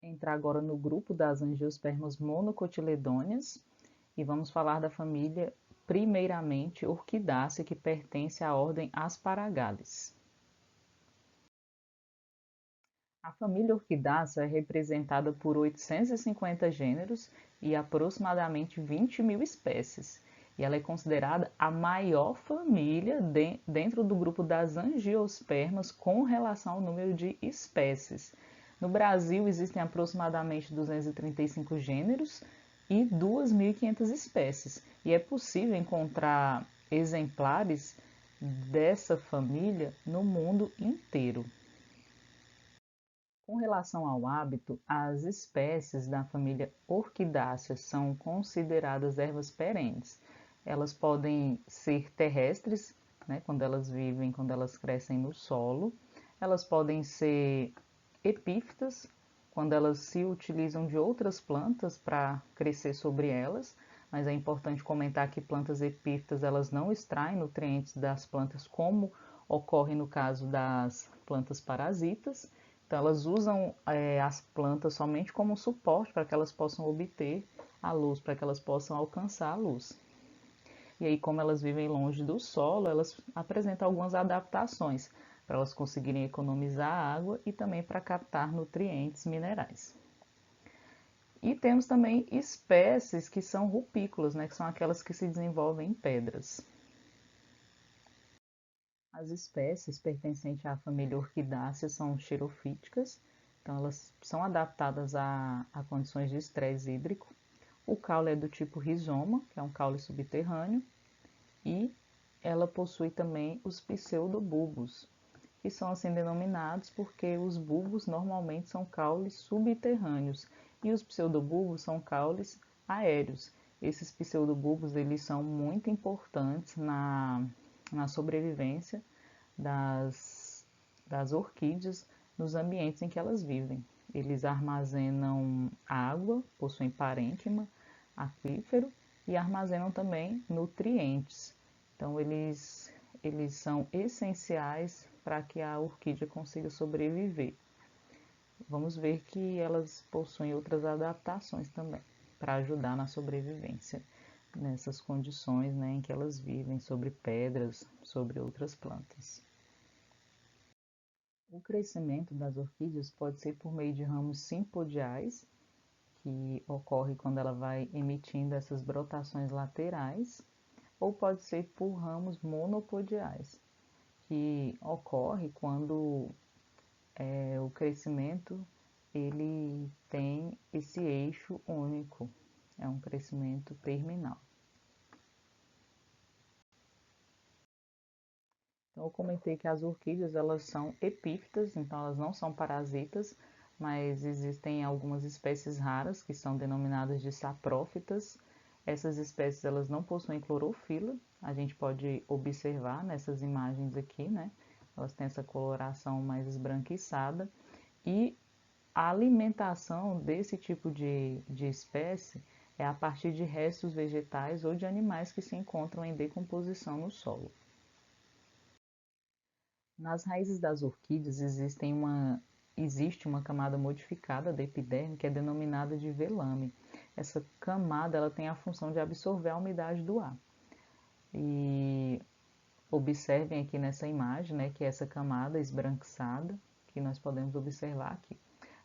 Entrar agora no grupo das angiospermas monocotiledôneas e vamos falar da família, primeiramente, Orquidácea, que pertence à ordem Asparagales. A família Orquidácea é representada por 850 gêneros e aproximadamente 20.000 espécies, e ela é considerada a maior família dentro do grupo das angiospermas com relação ao número de espécies. No Brasil existem aproximadamente 235 gêneros e 2.500 espécies, e é possível encontrar exemplares dessa família no mundo inteiro. Com relação ao hábito, as espécies da família Orquidácea são consideradas ervas perenes. Elas podem ser terrestres, né, quando elas crescem no solo. Elas podem ser epífitas, quando elas se utilizam de outras plantas para crescer sobre elas. Mas é importante comentar que plantas epífitas elas não extraem nutrientes das plantas, como ocorre no caso das plantas parasitas. Então, elas usam as plantas somente como suporte para que elas possam obter a luz, para que elas possam alcançar a luz. E aí, como elas vivem longe do solo, elas apresentam algumas adaptações para elas conseguirem economizar água e também para captar nutrientes minerais. E temos também espécies que são rupícolas, né, que são aquelas que se desenvolvem em pedras. As espécies pertencentes à família Orquidácea são xerofíticas, então elas são adaptadas a condições de estresse hídrico. O caule é do tipo rizoma, que é um caule subterrâneo, e ela possui também os pseudobulbos, que são assim denominados porque os bulbos normalmente são caules subterrâneos e os pseudobulbos são caules aéreos. Esses pseudobulbos eles são muito importantes na sobrevivência das orquídeas nos ambientes em que elas vivem. Eles armazenam água, possuem parênquima, aquífero e armazenam também nutrientes. Então, eles são essenciais para que a orquídea consiga sobreviver. Vamos ver que elas possuem outras adaptações também para ajudar na sobrevivência nessas condições, né, em que elas vivem, sobre pedras, sobre outras plantas. O crescimento das orquídeas pode ser por meio de ramos simpodiais, que ocorre quando ela vai emitindo essas brotações laterais, ou pode ser por ramos monopodiais, que ocorre quando o crescimento ele tem esse eixo único, é um crescimento terminal. Então, eu comentei que as orquídeas elas são epífitas, então elas não são parasitas, mas existem algumas espécies raras que são denominadas de saprófitas. Essas espécies elas não possuem clorofila, a gente pode observar nessas imagens aqui, né? Elas têm essa coloração mais esbranquiçada e a alimentação desse tipo de espécie é a partir de restos vegetais ou de animais que se encontram em decomposição no solo. Nas raízes das orquídeas existe uma camada modificada da epiderme que é denominada de velame. Essa camada ela tem a função de absorver a umidade do ar. E observem aqui nessa imagem, né, que é essa camada esbranquiçada, que nós podemos observar aqui.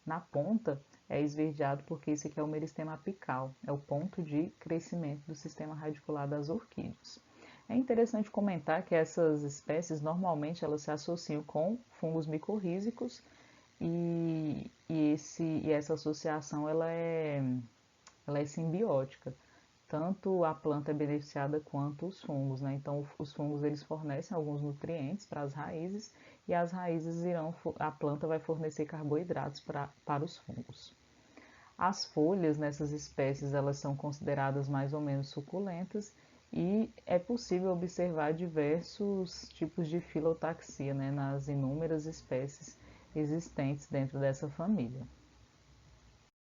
Na ponta é esverdeado porque esse aqui é o meristema apical, é o ponto de crescimento do sistema radicular das orquídeas. É interessante comentar que essas espécies normalmente elas se associam com fungos micorrízicos e essa associação ela é simbiótica. Tanto a planta é beneficiada quanto os fungos, né? Então os fungos eles fornecem alguns nutrientes para as raízes e as raízes a planta vai fornecer carboidratos para os fungos. As folhas nessas espécies elas são consideradas mais ou menos suculentas e é possível observar diversos tipos de filotaxia, né, nas inúmeras espécies existentes dentro dessa família.